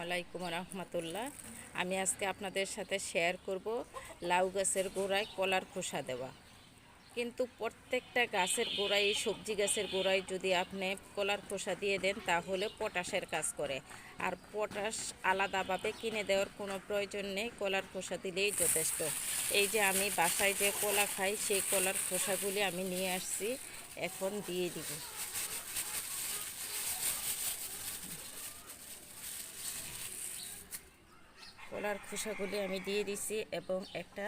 আলাইকুম রহমতুল্লাহ। আমি আজকে আপনাদের সাথে শেয়ার করব লাউ গাছের গোড়ায় কলার খোসা দেওয়া। কিন্তু প্রত্যেকটা গাছের গোড়ায়, সবজি গাছের গোড়ায় যদি আপনি কলার খোসা দিয়ে দেন তাহলে পটাশের কাজ করে। আর পটাশ আলাদাভাবে কিনে দেওয়ার কোনো প্রয়োজন নেই, কলার খোসা দিলেই যথেষ্ট। এই যে আমি বাসায় যে কলা খাই সেই কলার খোসাগুলি আমি নিয়ে আসছি, এখন দিয়ে দিব। কলার খোসাগুলি আমি দিয়ে দিছি এবং একটা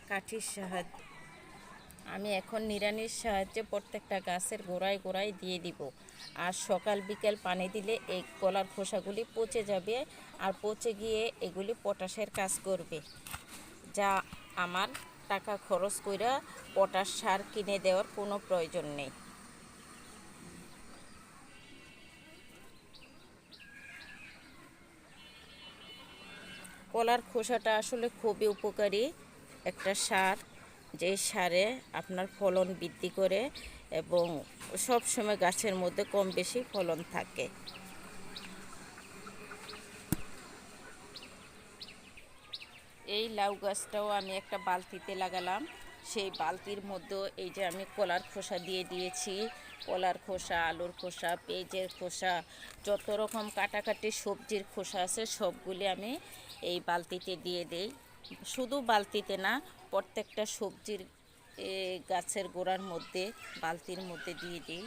কাঠির সাহায্যে আমি এখন নিড়ানির সাহায্যে প্রত্যেকটা গাছের গোড়ায় গোড়ায় দিয়ে দিব। আর সকাল বিকেল পানি দিলে এই কলার খোসাগুলি পচে যাবে, আর পচে গিয়ে এগুলি পটাশের কাজ করবে, যা আমার টাকা খরচ কইরা পটাশ সার কিনে দেওয়ার কোনো প্রয়োজন নেই। কলার খোসাটা আসলে খুবই উপকারী একটা সার, যে সারে আপনার ফলন বৃদ্ধি করে এবং সব সময় গাছের মধ্যে কম বেশি ফলন থাকে। এই লাউ গাছটাও আমি একটা বালতিতে লাগালাম। সেই বালতির মধ্যে এই যে আমি কলার খোসা দিয়ে দিয়েছি। কলার খোসা, আলুর খোসা, পেঁয়াজের খোসা, যত রকম কাটাকাটি সবজির খোসা আছে সবগুলি আমি এই বালতিতে দিয়ে দেই। শুধু বালতিতে না, প্রত্যেকটা সবজির গাছের গোড়ার মধ্যে, বালতির মধ্যে দিয়ে দিই।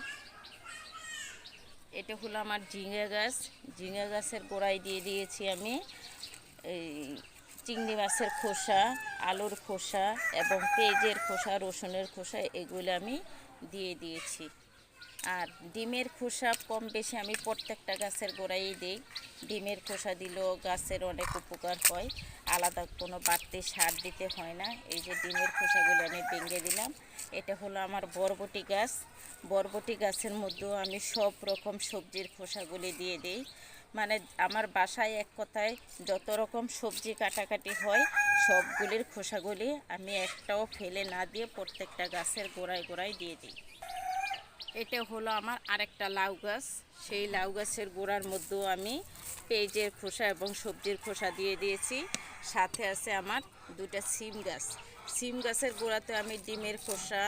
এটা হলো আমার ঝিঙে গাছ। ঝিঙে গাছের গোড়ায় দিয়ে দিয়েছি আমি এই চিংড়ি মাছের খোসা, আলুর খোসা এবং পেঁয়াজের খোসা, রসুনের খোসা, এগুলো আমি দিয়ে দিয়েছি। আর ডিমের খোসা কম বেশি আমি প্রত্যেকটা গাছের গোড়ায় দিই। ডিমের খোসা দিলেও গাছের অনেক উপকার হয়, আলাদা কোনো বাড়তি সার দিতে হয় না। এই যে ডিমের খোসাগুলো আমি ভেঙে দিলাম। এটা হলো আমার বরবটি গাছ। বরবটি গাছের মধ্যেও আমি সব রকম সবজির খোসাগুলি দিয়ে দিই। মানে আমার বাসায় এক কথায় যত রকম সবজি কাটাকাটি হয় সবগুলির খোসাগুলি আমি একটাও ফেলে না দিয়ে প্রত্যেকটা গাছের গোড়ায় গোড়ায় দিয়ে দিই। এটা হলো আমার আরেকটা লাউ গাছ। সেই লাউ গাছের গোড়ার মধ্যেও আমি পেঁয়াজের খোসা এবং সবজির খোসা দিয়ে দিয়েছি। সাথে আছে আমার দুটা সিম গাছ। সিম গাছের গোড়াতে আমি ডিমের খোসা,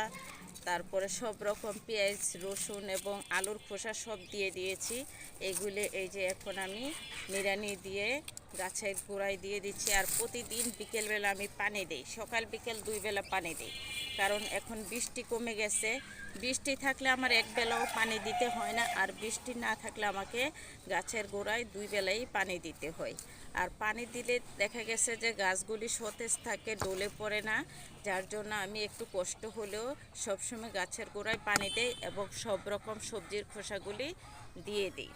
তারপরে সব রকম পেঁয়াজ, রসুন এবং আলুর খোসা সব দিয়ে দিয়েছি। এগুলো এই যে এখন আমি নিড়ানি দিয়ে গাছের গোড়ায় দিয়ে দিচ্ছি। আর প্রতিদিন বিকেলবেলা আমি পানি দিই, সকাল বিকেল 2 বেলা পানি দিই। কারণ এখন বৃষ্টি কমে গেছে। বৃষ্টি থাকলে আমার এক বেলাও পানি দিতে হয় না, আর বৃষ্টি না থাকলে আমাকে গাছের গোড়ায় 2 বেলাই পানি দিতে হয়। আর পানি দিলে দেখা গেছে যে গাছগুলি সতেজ থাকে, ডলে পড়ে না, যার জন্য আমি একটু কষ্ট হলেও সবসময় গাছের গোড়ায় পানি দেই এবং সব রকম সবজির খোসাগুলি দিয়ে দিই।